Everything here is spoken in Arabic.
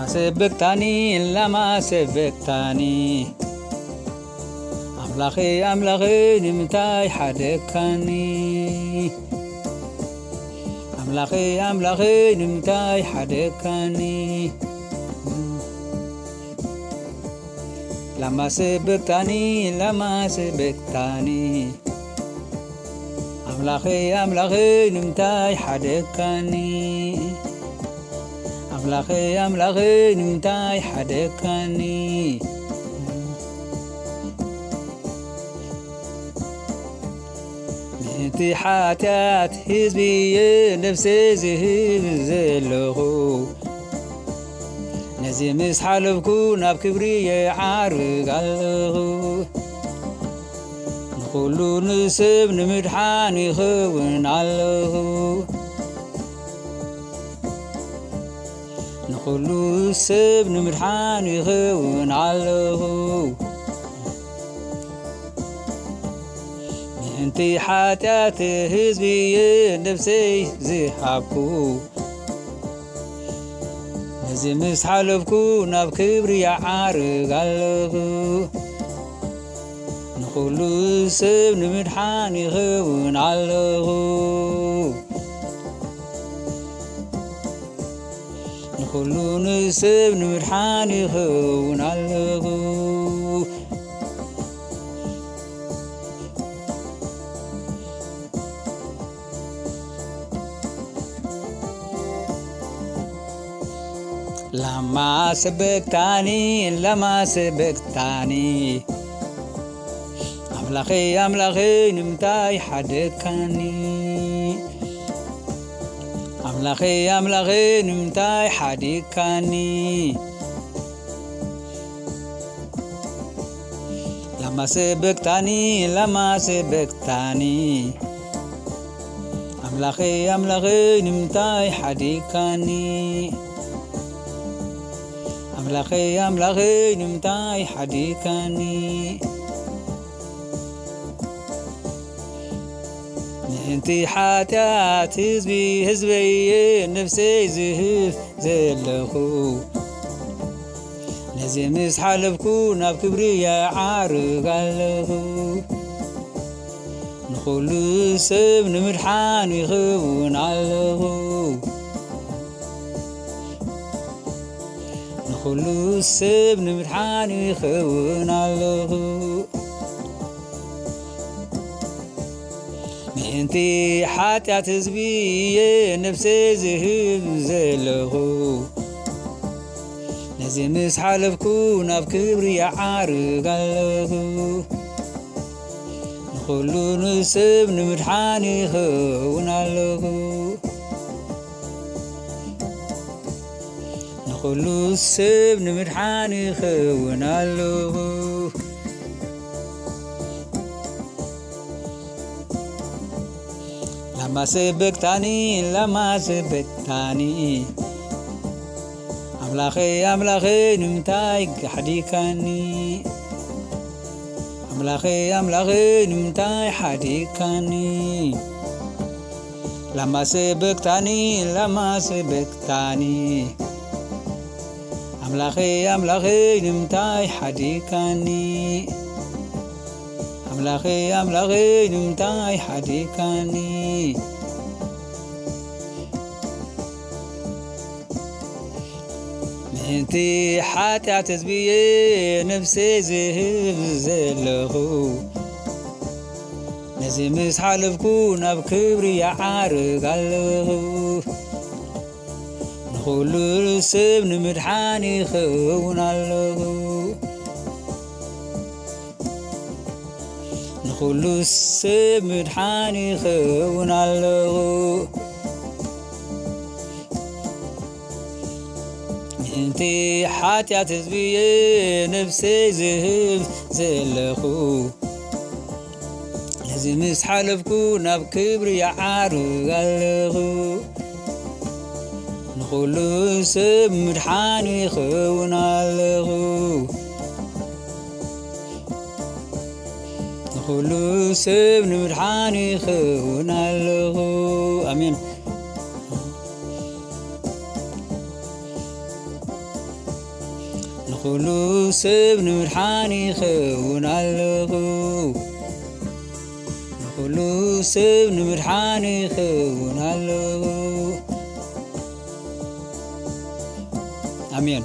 لما سبقتني أملاخي نمتاي حدكني أملاخي نمتاي حدكني لما سبقتني أملاخي نمتاي حدكني أملاخي نمتاي حدكني انتي حاتات حزبي نفسي زهب زلخو نزي مسحلبكو ناب كبري عارق علخو نقولو نسب نمدحان يخون علخو نقولو نسب نمدحان يخون علخو انتي حاتات حزبي نفسي زهابكو نزي مسحلبكو ناب كبري عارق علخو نقولو سب نمدحان يخون علخو نقولو نسب نمدحان يخون علخو لما سبقتني أملاخي نمتاي حدكني أملاخي نمتاي حدكني لما سبقتني أملاخي نمتاي حدكني أملاخي نمتاي حدكني انتي حاتات حزبي نفسي زهف زلخو نزي مسحلبكو ناب كبري عارق علخو نقولو سب نمدحان يخون علخو نقولو سب نمدحان يخون علخو انتي حاتات حزبي نفسي زهب زلخو نزي مسحلبكو ناب كبري عارق علخو نقولو نسب نمدحان يخون علخو نقولو سب نمدحان يخون علخو لما سبقتني أملاخي نمتاي حدكني أملاخي نمتاي حدكني لما سبقتني أملاخي نمتاي حدكني أملاخي نمتاي حدكني انتي حاتات حزبي نفسي زهب زلخو نزي مسحلبكو ناب كبري عارق علخو نقولو سب نمدحان يخون علخو نقولو سب نمدحان يخون علخو انتي حاتات حزبي نفسي زهب زلخو نزي مسحلبكو ناب كبري عارق علخو نقولو سب نمدحان يخون علخو نقولو سب نمدحان يخون علخو آمين نخلو سب نمرحاني خون علغو نخلو سب نمرحاني خون علغو آمين.